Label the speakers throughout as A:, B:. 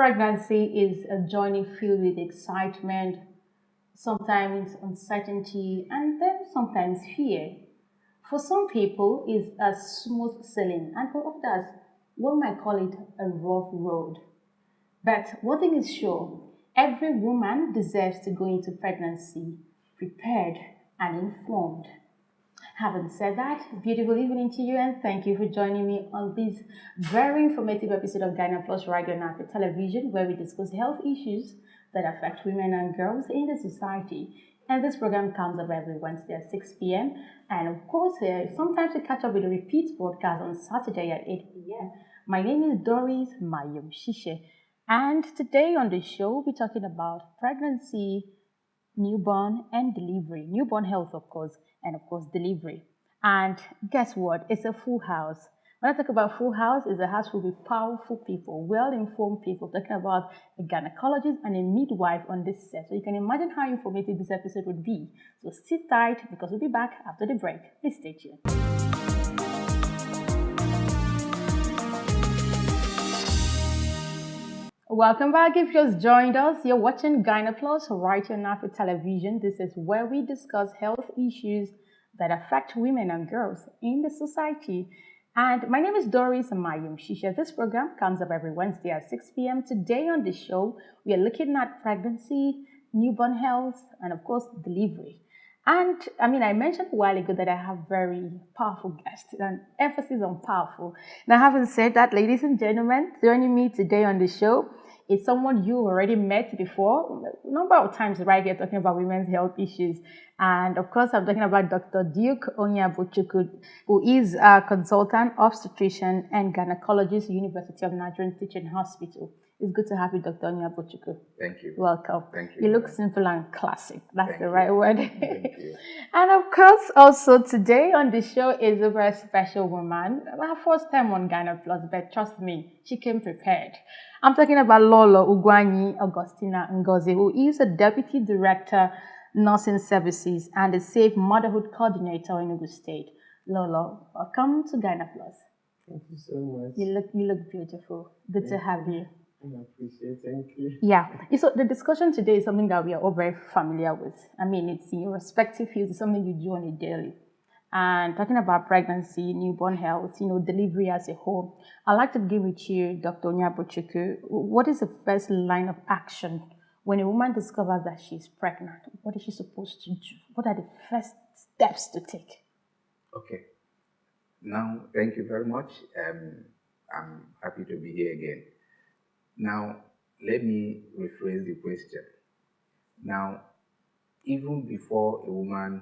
A: Pregnancy is a journey filled with excitement, sometimes uncertainty, and then sometimes fear. For some people, it's a smooth sailing, and for others, one might call it a rough road. But one thing is sure, every woman deserves to go into pregnancy prepared and informed. Having said that, beautiful evening to you and thank you for joining me on this very informative episode of Gyna Plus Radio on Afia television where we discuss health issues that affect women and girls in the society. And this program comes up every Wednesday at 6 p.m. And of course, sometimes we catch up with a repeat broadcast on Saturday at 8 p.m. My name is Doris Mayum Shishe. And today on the show, we're talking about pregnancy, newborn and delivery, newborn health, of course, and of course, delivery. And guess what? It's a full house. When I talk about full house, it's a house full with powerful people, well-informed people, talking about a gynecologist and a midwife on this set. So you can imagine how informative this episode would be. So sit tight because we'll be back after the break. Please stay tuned. Welcome back. If you just joined us, you're watching Gyna Plus right here on Afia television. This is where we discuss health issues that affect women and girls in the society. And my name is Doris Mayum Shisha. This program comes up every Wednesday at 6 p.m. Today on the show, we are looking at pregnancy, newborn health, and of course, delivery. And I mentioned a while ago that I have very powerful guests, and emphasis on powerful. Now, having said that, ladies and gentlemen, joining me today on the show is someone you already met before, a number of times right here talking about women's health issues. And of course, I'm talking about Dr. Duke Onyabuchukwu, who is a consultant, obstetrician, and gynecologist, University of Nigerian Teaching Hospital. It's good to have you, Dr. Onyabuchukwu.
B: Thank you.
A: Welcome.
B: Thank you.
A: You look simple and classic. That's
B: Thank
A: the
B: you.
A: right word.
B: Thank you.
A: And of course, also today on the show is a very special woman. Her first time on Gyna Plus, but trust me, she came prepared. I'm talking about Lolo Ugwanyi Augustina Ngozi, who is a Deputy Director, Nursing Services and a Safe Motherhood Coordinator in Enugu State. Lolo, welcome to Gyna Plus.
C: Thank you so much.
A: You look beautiful. Good to have you.
C: I appreciate it. Thank you.
A: Yeah. So the discussion today is something that we are all very familiar with. It's in your respective fields, it's something you do on a daily. And talking about pregnancy, newborn health, delivery as a whole, I'd like to begin with you, Dr. Onyabuchukwu. What is the first line of action when a woman discovers that she's pregnant? What is she supposed to do? What are the first steps to take?
B: Okay. Now, thank you very much. I'm happy to be here again. Now, let me rephrase the question. Now, even before a woman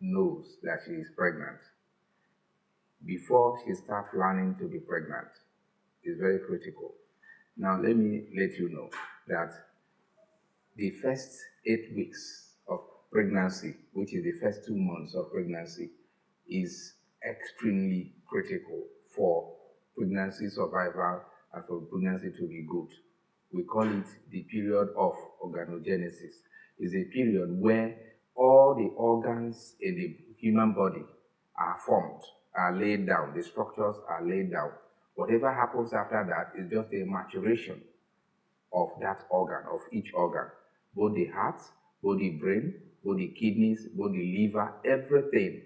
B: knows that she is pregnant, before she starts planning to be pregnant, is very critical. Now, let me let you know that the first 8 weeks of pregnancy, which is the first 2 months of pregnancy, is extremely critical for pregnancy survival and for pregnancy to be good. We call it the period of organogenesis. It's a period where all the organs in the human body are formed, are laid down, the structures are laid down. Whatever happens after that is just a maturation of that organ, of each organ. Both the heart, both the brain, both the kidneys, both the liver, everything.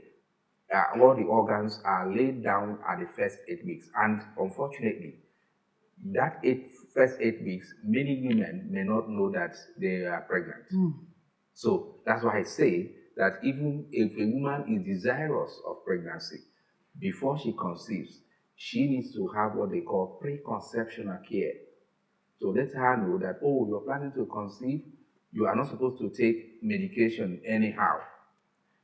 B: All the organs are laid down at the first 8 weeks. And unfortunately, that first 8 weeks, many women may not know that they are pregnant. So that's why I say that even if a woman is desirous of pregnancy, before she conceives, she needs to have what they call preconceptional care. So let her know that, you're planning to conceive, you are not supposed to take medication anyhow.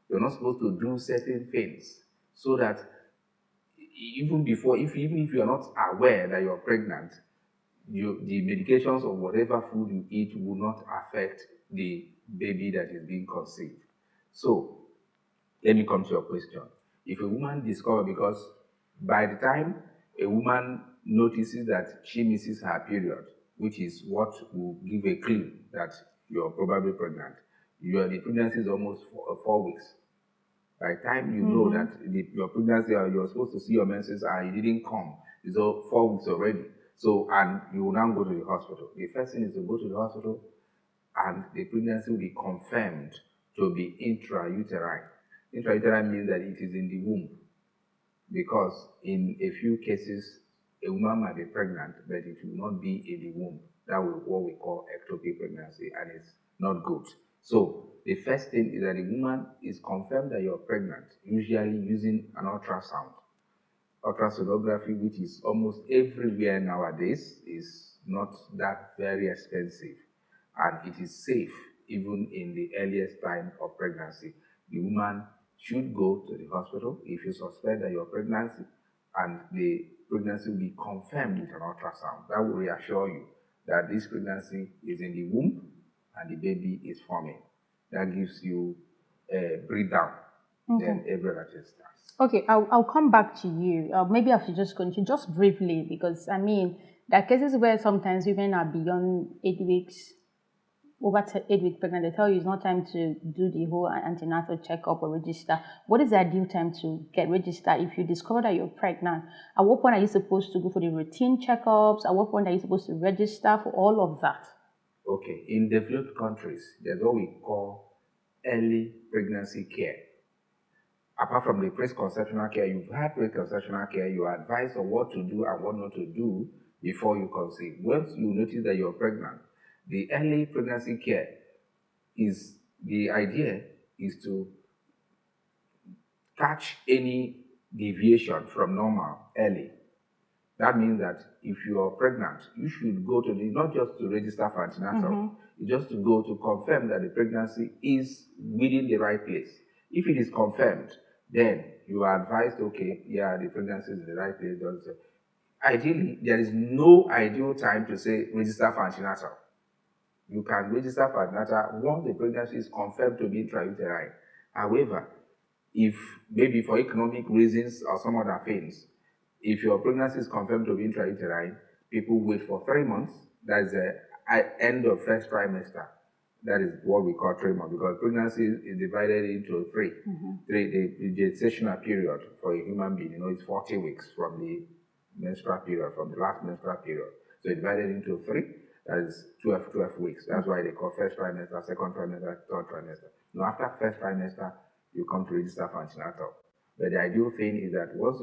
B: You're not supposed to do certain things, so that even if you're not aware that you're pregnant, the medications or whatever food you eat will not affect the baby that is being conceived. So let me come to your question. If a woman discovers, because by the time a woman notices that she misses her period, which is what will give a clue that you're probably pregnant, the pregnancy is almost 4 weeks. By the time you know that your pregnancy, or you're supposed to see your menses and you didn't come, it's all 4 weeks already. So, and you will now go to the hospital. The first thing is to go to the hospital and the pregnancy will be confirmed to be intrauterine. Intrauterine means that it is in the womb, because in a few cases, a woman might be pregnant, but it will not be in the womb. That will what we call ectopic pregnancy, and it's not good. So the first thing is that the woman is confirmed that you're pregnant, usually using an ultrasound. Ultrasonography, which is almost everywhere nowadays, is not that very expensive, and it is safe even in the earliest time of pregnancy. The woman should go to the hospital if you suspect that you're pregnant, and the pregnancy will be confirmed with an ultrasound. That will reassure you that this pregnancy is in the womb and the baby is forming. That gives you a breakdown. Then every other test starts.
A: Okay, I'll come back to you. Maybe I should just continue just briefly, because I mean, there are cases where sometimes women are beyond 8 weeks, over 8 weeks pregnant. They tell you it's not time to do the whole antenatal checkup or register. What is the ideal time to get registered if you discover that you're pregnant? At what point are you supposed to go for the routine checkups? At what point are you supposed to register for all of that?
B: Okay, in developed countries, there's what we call early pregnancy care. Apart from the pre-conceptional care, you've had pre-conceptional care, you are advised on what to do and what not to do before you conceive. Once you notice that you're pregnant, the early pregnancy care is, the idea is to catch any deviation from normal early. That means that if you are pregnant, you should go to the, not just to register for antenatal, just to go to confirm that the pregnancy is within the right place. If it is confirmed, then you are advised, okay, yeah, the pregnancy is in the right place. Ideally, there is no ideal time to say register for antenatal. You can register for antenatal once the pregnancy is confirmed to be intrauterine. However, if maybe for economic reasons or some other things, if your pregnancy is confirmed to be intrauterine, people wait for 3 months. That is the end of first trimester. That is what we call 3 months, because pregnancy is divided into three. The gestational period for a human being, is 40 weeks from the menstrual period, from the last menstrual period. So it's divided into three. That is 12 weeks. That's why they call first trimester, second trimester, third trimester. Now, after first trimester, you come to register for antenatal. But the ideal thing is that once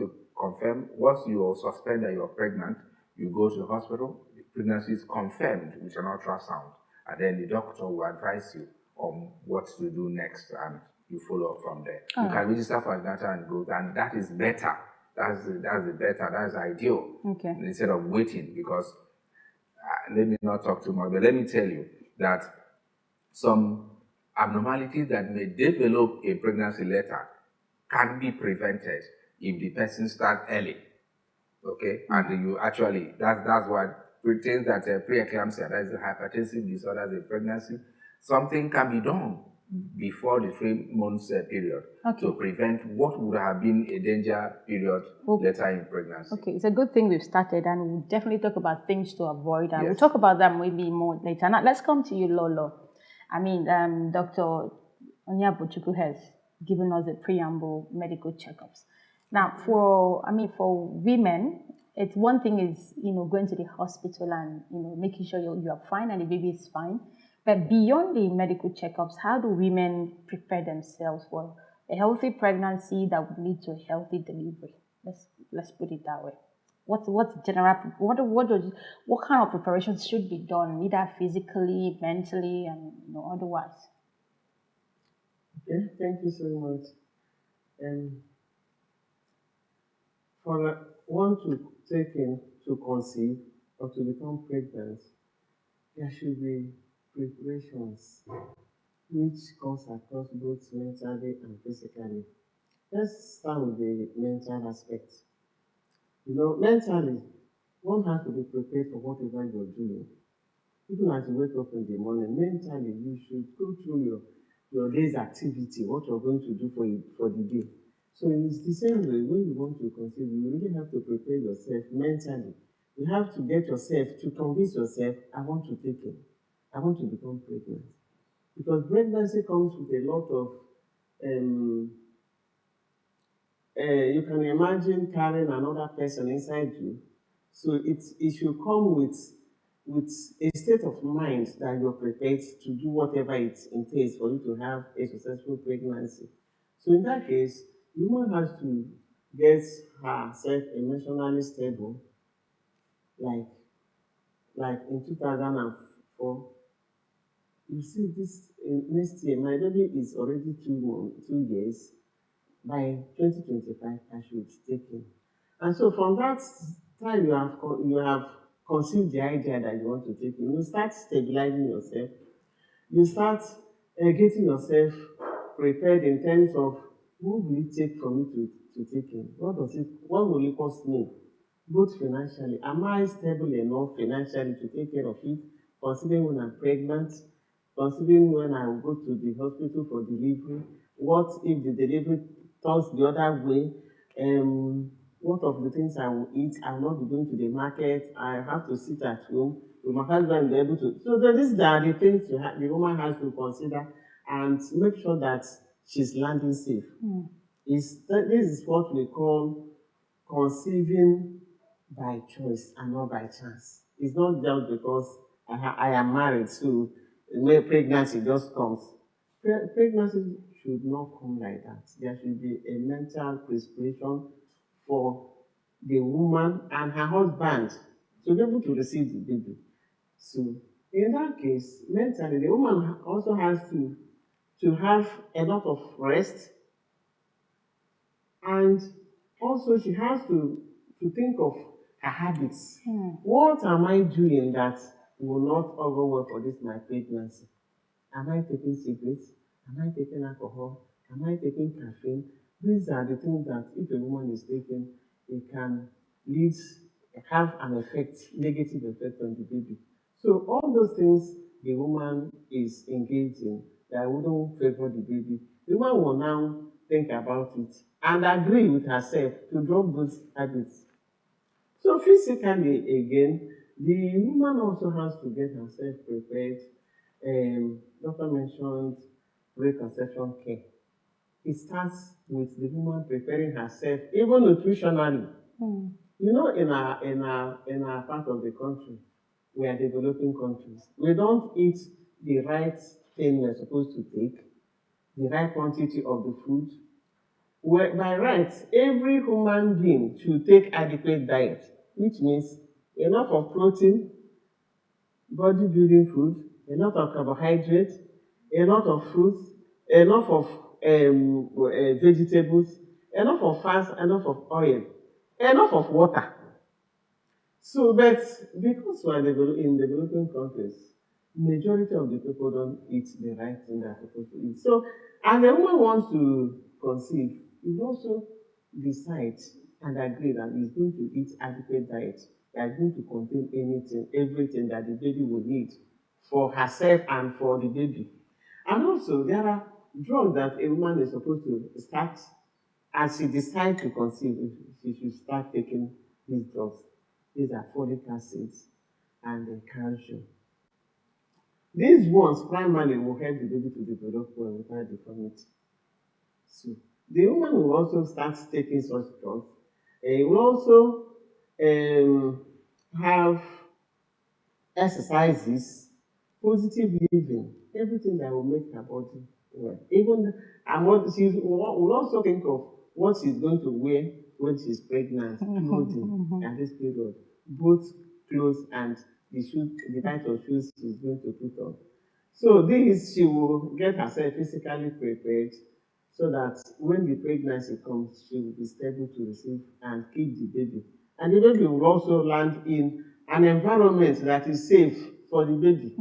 B: you suspect that you're pregnant, you go to the hospital, the pregnancy is confirmed with an ultrasound, and then the doctor will advise you on what to do next, and you follow up from there. You can register for antenatal and go, and that is better. That's ideal.
A: Okay.
B: Instead of waiting, because let me not talk too much, but let me tell you that some abnormalities that may develop in pregnancy later can be prevented if the person starts early. Okay, and you actually, that's what pretends that preeclampsia, that is a hypertensive disorder in pregnancy, something can be done before the 3 months period to prevent what would have been a danger period later in pregnancy.
A: Okay, it's a good thing we've started, and we'll definitely talk about things to avoid, and we'll talk about that maybe more later. Now, let's come to you, Lolo. I mean, Dr. Onyabuchukwu has given us a preamble medical checkups. Now, for women, it's one thing is, going to the hospital and, making sure you are fine and the baby is fine. But beyond the medical checkups, how do women prepare themselves for a healthy pregnancy that would lead to a healthy delivery? Let's put it that way. What's general? What kind of preparations should be done, either physically, mentally, and otherwise?
C: Okay, thank you so much. For one to take in to conceive or to become pregnant, there should be preparations which goes across both mentally and physically. Let's start with the mental aspect. Mentally, one has to be prepared for whatever you're doing. Even as you wake up in the morning, mentally you should go through your day's activity, what you're going to do for the day. So it's the same way when you want to conceive, you really have to prepare yourself mentally. You have to get yourself to convince yourself, I want to take it. I want to become pregnant. Because pregnancy comes with a lot of, you can imagine carrying another person inside you, So it should come with a state of mind that you're prepared to do whatever it entails for you to have a successful pregnancy. So in that case, the woman has to get herself emotionally stable, like in 2004. You see, this next year, my baby is already 2 years. By 2025, I should take him. And so from that time you have conceived the idea that you want to take him, you start stabilizing yourself. You start getting yourself prepared in terms of what will it take for me to take him? What will it cost me? Both financially. Am I stable enough financially to take care of it? Considering when I'm pregnant, considering when I will go to the hospital for delivery, what if the delivery turns the other way? What of the things I will eat? I will not be going to the market. I have to sit at home. Will my husband be able to? So these are the things the woman has to consider and make sure that she's landing safe. This is what we call conceiving by choice and not by chance. It's not just because I am married, so pregnancy just comes. Pregnancy should not come like that. There should be a mental preparation for the woman and her husband to be able to receive the baby. So in that case, mentally, the woman also has to have a lot of rest, and also she has to think of her habits. What am I doing that will not go well for this my pregnancy? Am I taking cigarettes? Am I taking alcohol? Am I taking caffeine? These are the things that if a woman is taking, it can lead, have an effect, negative effect on the baby. So all those things the woman is engaged in that wouldn't favor the baby, the woman will now think about it and agree with herself to drop those habits. So physically again, the woman also has to get herself prepared. Doctor mentioned preconception care. It starts with the woman preparing herself, even nutritionally. You know, in our part of the country, we are developing countries. We don't eat the right thing we're supposed to take, the right quantity of the food. Well, by rights, every human being should take adequate diet, which means enough of protein, body building food, a lot of carbohydrates, a lot of fruits, enough of vegetables, enough of fats, enough of oil, enough of water. So, but because we are in developing countries, majority of the people don't eat the right thing they're supposed to eat. So, and the woman wants to conceive, you also decide and agree that he's going to eat adequate diet that is going to contain everything that the baby will need for herself and for the baby. And also, there are drugs that a woman is supposed to start as she decides to conceive. She should start taking these drugs. These are folic acids and calcium. These ones primarily will help the baby to develop well without deformity. So the woman will also start taking such drugs. Will also have exercises, positive living, everything that will make her body well. Even and what she will also think of what she's going to wear when she's pregnant, clothing at this period, both clothes and the type of shoes she's going to put on. So this she will get herself physically prepared so that when the pregnancy comes, she will be stable to receive and keep the baby. And the baby will also land in an environment that is safe for the baby.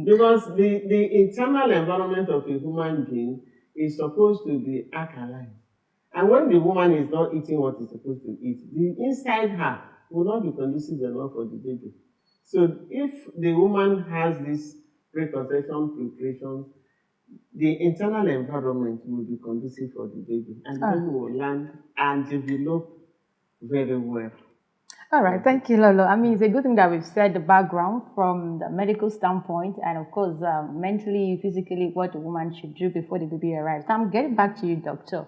C: Because the internal environment of a human being is supposed to be alkaline. And when the woman is not eating what is supposed to eat, the inside her will not be conducive enough for the baby. So if the woman has this preconception preparation, the internal environment will be conducive for the baby, and the baby will learn and develop very well.
A: All right, thank you, Lolo. I mean, it's a good thing that we've said the background from the medical standpoint, and of course, mentally, physically, what the woman should do before the baby arrives. I'm getting back to you, doctor.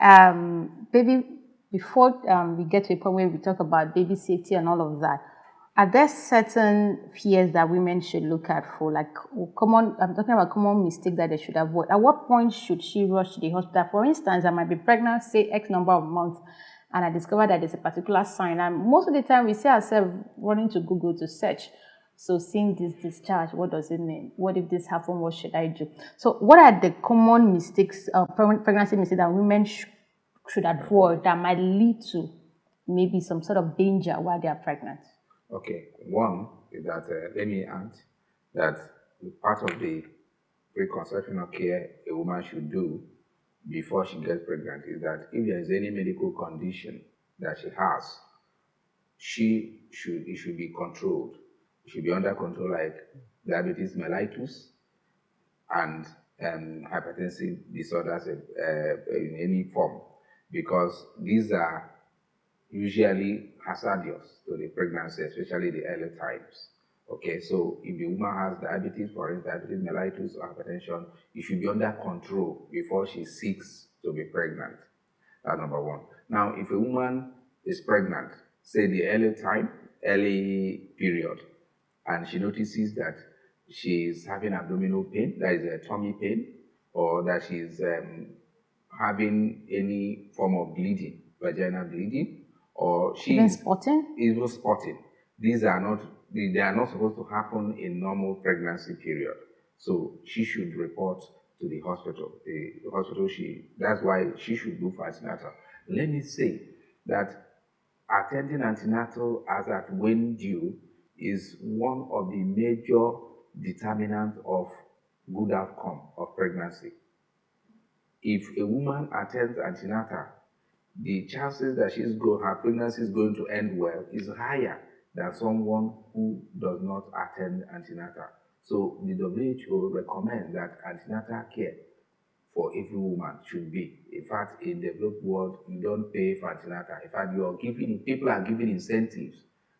A: Baby before we get to a point where we talk about baby safety and all of that, are there certain fears that women should look at for, like common? I'm talking about common mistake that they should avoid. At what point should she rush to the hospital? For instance, I might be pregnant, say X number of months, and I discover that there's a particular sign. And most of the time, we see ourselves running to Google to search. So, seeing this discharge, what does it mean? What if this happened? What should I do? So, what are the common mistakes, pregnancy mistakes that women should avoid that might lead to maybe some sort of danger while they are pregnant?
B: Okay, one is that let me add that part of the preconceptional care a woman should do before she gets pregnant is that if there is any medical condition that she has, it should be controlled. It should be under control, like diabetes mellitus and hypertensive disorders in any form, because these are usually hazardous to the pregnancy, especially the early times. Okay, so if the woman has diabetes, for instance, diabetes mellitus or hypertension, it should be under control before she seeks to be pregnant. That's number one. Now, if a woman is pregnant, say the early period, and she notices that she's having abdominal pain, that is a tummy pain, or that she's having any form of bleeding, vaginal bleeding, or
A: Even spotting?
B: even spotting. These are not they are not supposed to happen in normal pregnancy period. So she should report to the hospital. The hospital that's why she should do for antenatal. Let me say that attending antenatal as at when due is one of the major determinants of good outcome of pregnancy. If a woman attends antenatal, the chances that her pregnancy is going to end well is higher than someone who does not attend antenatal. So the WHO recommends that antenatal care for every woman should be. In fact, in the developed world, you don't pay for antenatal. In fact, people are giving incentives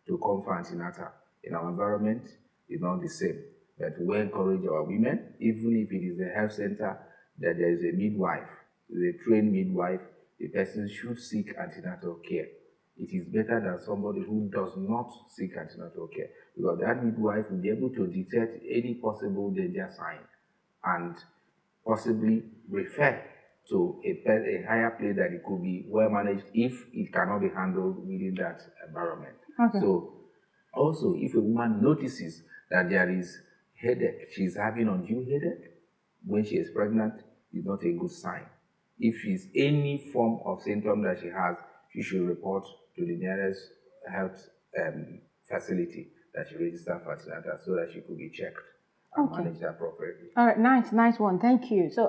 B: to come for antenatal. In our environment, it's not the same. But we encourage our women, even if it is a health center, that there is a midwife, a trained midwife, the person should seek antenatal care. It is better than somebody who does not seek antenatal care, because that midwife will be able to detect any possible danger sign and possibly refer to a higher place that it could be well managed if it cannot be handled within that environment.
A: Okay.
B: So also, if a woman notices that there is headache, she's having undue headache when she is pregnant, is not a good sign. If it's any form of symptom that she has, she should report to the nearest health facility that she registered for antenatal so that she could be checked and managed appropriately.
A: All right, nice one. Thank you. So,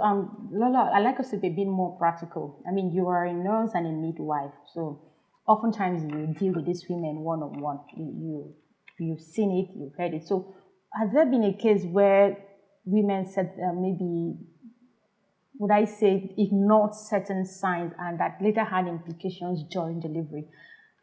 A: Lola, I'd like us to be a bit more practical. I mean, you are a nurse and a midwife, so oftentimes you deal with these women one on one. You've seen it, you've heard it. So, has there been a case where women said maybe, would I say, ignored certain signs and that later had implications during delivery?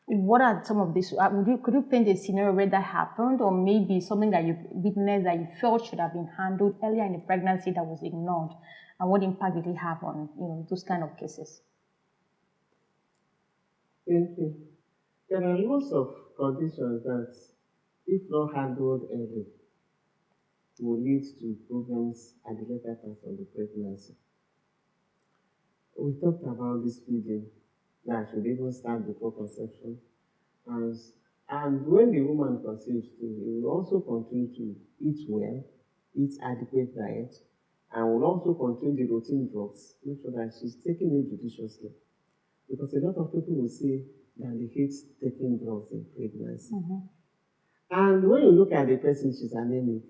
A: What are some of these? Could you paint a scenario where that happened, or maybe something that you witnessed that you felt should have been handled earlier in the pregnancy that was ignored, and what impact did it have on those kind of cases?
C: Thank you. There are lots of conditions that, if not handled early, will lead to problems at the later part of the pregnancy. We talked about this feeding that should even start before conception. And when the woman conceives too, it will also continue to eat well, eat adequate diet, and will also continue the routine drugs, make sure that she's taking it judiciously. Because a lot of people will say that they hate taking drugs in pregnancy.
A: Mm-hmm.
C: And when you look at the person, she's anemic.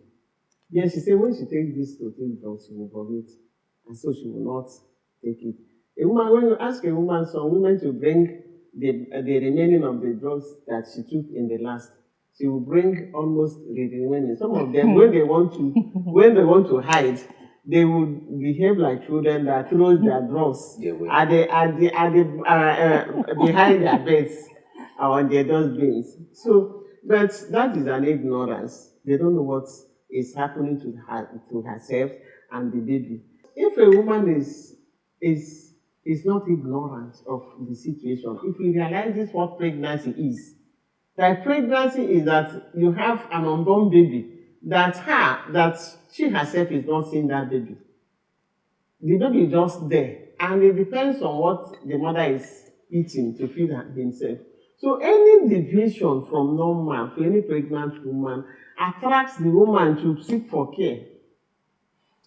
C: Yes, she said when she takes these routine drugs, she will vomit, and so she will not take it. A woman, when you ask a woman, some women to bring the remaining of the drugs that she took in the last, she will bring almost the remaining. Some of them, when they want to hide, they will behave like children that throws their drugs behind their beds or on their dustbins. So, but that is an ignorance. They don't know what is happening to herself and the baby. If a woman is is not ignorant of the situation. If he realizes what pregnancy is, that pregnancy is that you have an unborn baby, that she herself is not seeing that baby. The baby is just there, and it depends on what the mother is eating to feed himself. So any deviation from normal to any pregnant woman attracts the woman to seek for care.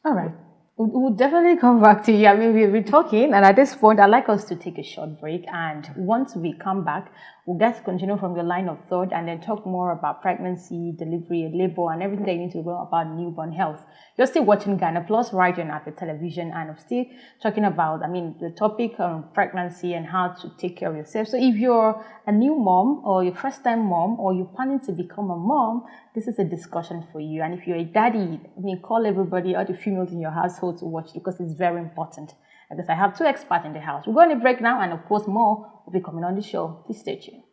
A: All right. We'll definitely come back to you. I mean, we've been talking, and at this point, I'd like us to take a short break. And once we come back, we'll get to continue from your line of thought and then talk more about pregnancy, delivery, labor, and everything that you need to know about newborn health. You're still watching Gyna Plus right on Afia television, and I'm still talking about, the topic on pregnancy and how to take care of yourself. So if you're a new mom or your first time mom or you're planning to become a mom, this is a discussion for you. And if you're a daddy, call everybody, all the females in your household to watch because it's very important. Because I have two experts in the house. We're going to break now, and of course more will be coming on the show. Please stay tuned.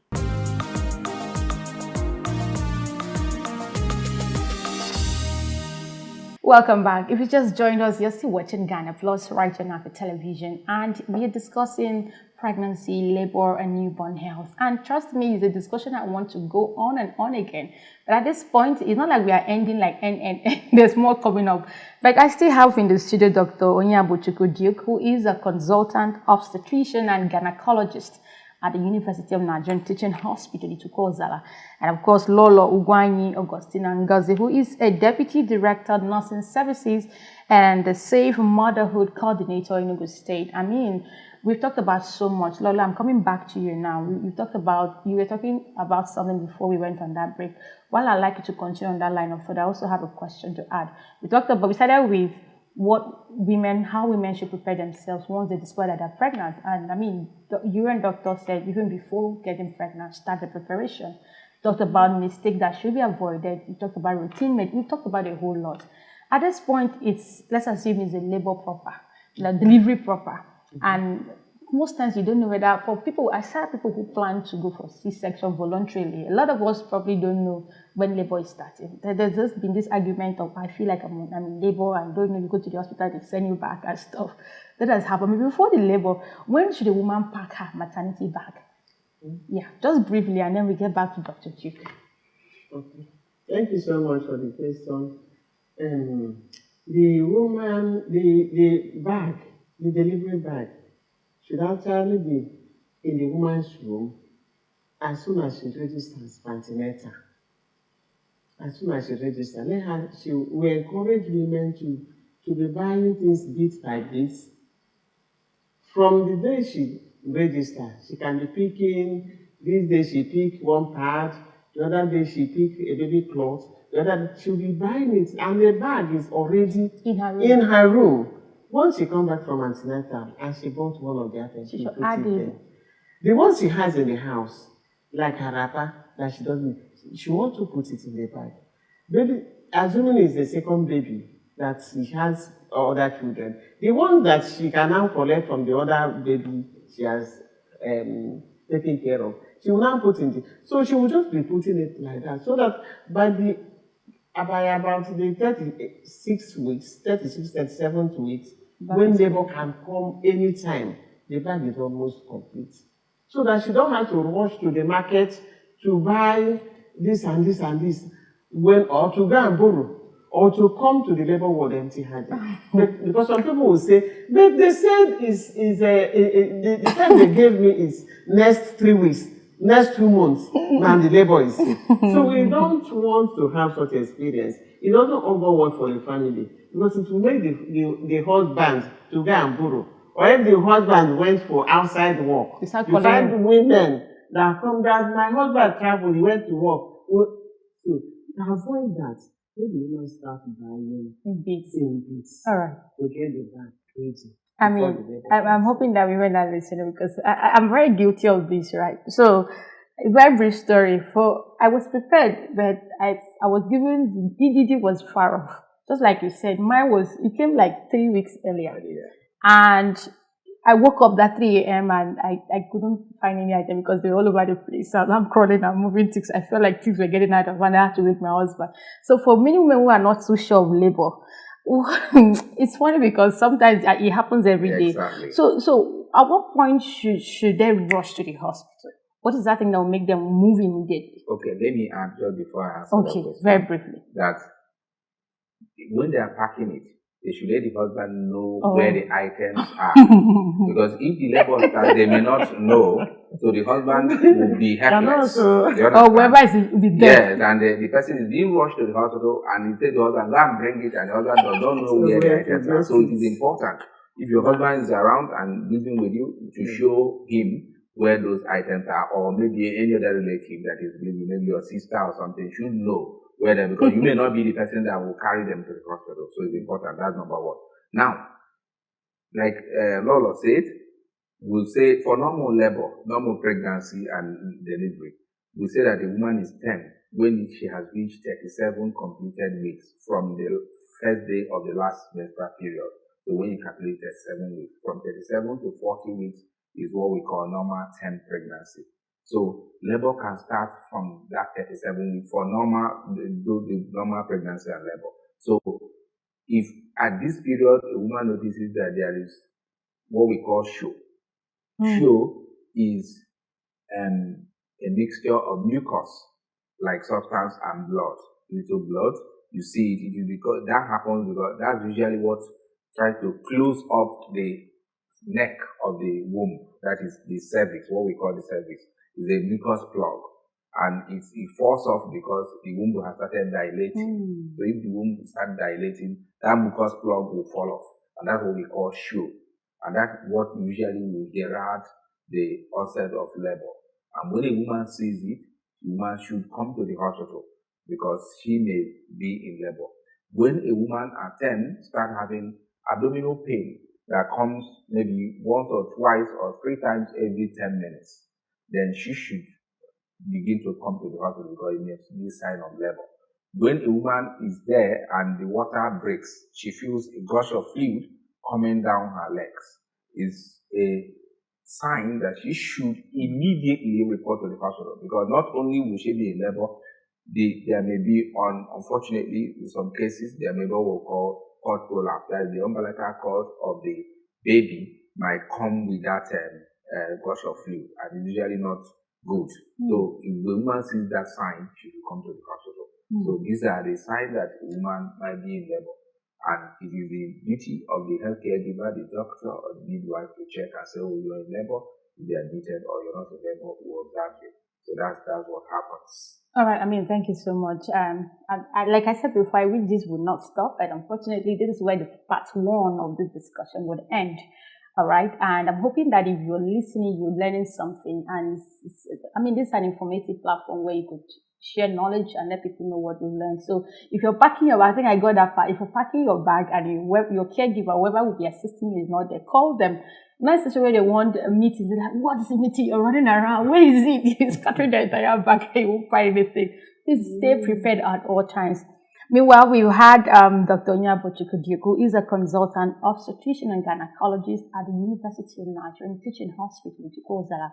A: Welcome back. If you just joined us, you're still watching Gyna Plus right on Afia television, and we are discussing pregnancy, labor, and newborn health. And trust me, it's a discussion I want to go on and on again. But at this point, it's not like we are ending like end. There's more coming up. But I still have in the studio Dr. Onyabuchukwu Duke, who is a consultant obstetrician and gynecologist at the University of Nigerian Teaching Hospital, Itukozala. And of course, Lolo Ugwanyi Augustina Ngozi, who is a Deputy Director of Nursing Services and the Safe Motherhood Coordinator in Ogun State. We've talked about so much. Lola, I'm coming back to you now. You were talking about something before we went on that break. While I'd like you to continue on that line of thought, I also have a question to add. We started with how women should prepare themselves once they discover that they're pregnant. And you and doctor said even before getting pregnant, start the preparation. Talked about mistakes that should be avoided. We talked about routine. We talked about a whole lot. At this point, let's assume it's a labor proper, delivery proper. And most times you don't know whether, for people, I saw people who plan to go for C-section voluntarily. A lot of us probably don't know when labor is starting. There's just been this argument of, I feel like I'm in labor and don't know, you go to the hospital, they send you back and stuff. That has happened. Before the labor, when should a woman pack her maternity bag? Yeah, just briefly, and then we get back to Dr. Duke.
C: Okay. Thank you so much for the question. The woman, the delivery bag should actually be in the woman's room as soon as she registers for antenatal. As soon as she registers, we encourage women to be buying things bit by bit. From the day she registers, she can be picking. This day she pick one pad, the other day she pick a baby cloth, the other day she'll be buying it, and the bag is already in her room. Once she comes back from antenatal and she bought one of the items, she puts it there. The ones she has in the house, like her wrapper, that she doesn't, she wants to put it in the bag. Baby, assuming it's the second baby that she has other children, the ones that she can now collect from the other baby she has taken care of, she will now put in the, so she will just be putting it like that, so that by about the 36 weeks, 37th weeks, when labor can come anytime, the bag is almost complete. So that she don't have to rush to the market to buy this and this and this, or to go and borrow, or to come to the labor ward empty-handed. Because some people will say, but they said the time they gave me is next 3 weeks. Next 2 months, and the labor is here. So we don't want to have such experience. It doesn't over work for the family because it will make the husband to go and borrow. Or if the husband went for outside work, you find women that come down, my husband traveled, he went to work. So to avoid that, maybe you must start buying in bits. All right. To get the bag ready.
A: I'm hoping that women are listening because I'm very guilty of this, right? So, a very brief story. I was prepared, but I was given, the DDD was far off. Just like you said, it came like 3 weeks earlier. And I woke up that 3 a.m. and I couldn't find any item because they were all over the place. So I'm crawling and moving things. I felt like things were getting out of hand. I had to wake my husband. So for many women who are not so sure of labor, It's funny because sometimes it happens every day.
B: Exactly.
A: So at what point should they rush to the hospital? What is that thing that will make them move immediately?
B: Okay, let me add just before I answer
A: Okay,
B: the question.
A: very briefly.
B: That when they are packing it, they should let the husband know where the items are. Because if the labor starts, they may not know. So the husband will be helpless.
A: Or whoever is be there.
B: Yes, and the person is being rushed to the hospital, and he says the husband, go and bring it, and the husband does not know where the items are. So it is important, if your husband is around and living with you, to show him where those items are, or maybe any other relative that is living, maybe your sister or something, should know where they are, because you may not be the person that will carry them to the hospital. So it's important. That's number one. Now, like Lola said, we'll say for normal labor, normal pregnancy and delivery, we say that the woman is 10 when she has reached 37 completed weeks from the first day of the last menstrual period. So when you calculate 37 weeks, from 37 to 40 weeks is what we call normal 10 pregnancy. So labor can start from that 37 weeks for normal, the normal pregnancy and labor. So if at this period a woman notices that there is what we call show. Show is a mixture of mucus, like substance, and blood, little blood. You see it is because that happens because that's usually what tries to close up the neck of the womb. That is the cervix, what we call the cervix, is a mucus plug. And it falls off because the womb has started dilating. So if the womb starts dilating, that mucus plug will fall off. And that's what we call show. And that's what usually will herald the onset of labor. And when a woman sees it, the woman should come to the hospital because she may be in labor. When a woman at 10 starts having abdominal pain that comes maybe once or twice or 3 times every 10 minutes, then she should begin to come to the hospital because it may be a sign of labor. When a woman is there and the water breaks, she feels a gush of fluid coming down her legs, is a sign that she should immediately report to the hospital, because not only will she be in labor, there may be, unfortunately, in some cases, there may be what we call cord prolapse. That is, the umbilical cord of the baby might come with that gush of fluid, and it's usually not good. So if the woman sees that sign, she should come to the hospital. So these are the signs that a woman might be in labor. And it is the duty of the healthcare giver, the doctor or the midwife, to check and say, oh, you're in labor, you'll be admitted, or you're not in labor, we'll observe you. So that's what happens.
A: All right, thank you so much. Like I said before, I wish this would not stop, but unfortunately, this is where the part 1 of this discussion would end. All right, and I'm hoping that if you're listening, you're learning something. And this is an informative platform where you could share knowledge and let people know what you learned. So if you're packing your bag, I think I got that part. If you're packing your bag and your caregiver, whoever will be assisting you is not there, call them. Not necessarily they want a meeting. They're like, what is the meeting? You're running around. Where is it? You're scattering the entire bag and you won't find anything. Please stay prepared at all times. Meanwhile, we had Dr. Onyabochukwu, who is a consultant obstetrician and gynecologist at the University of Nigerian Teaching Hospital, Chukwuozara,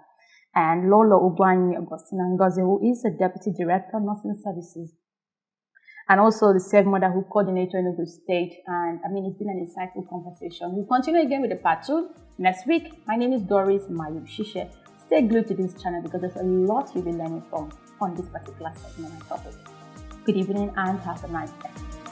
A: and Lolo Ugwanyi Augustina Ngozi, who is a Deputy Director of Nursing Services, and also the Safe Motherhood Coordinator in Ogun State. And it's been an insightful conversation. We'll continue again with the part 2 next week. My name is Doris Mayu Shishe. Stay glued to this channel because there's a lot you'll be learning from on this particular segment and topic. Good evening and have a nice day.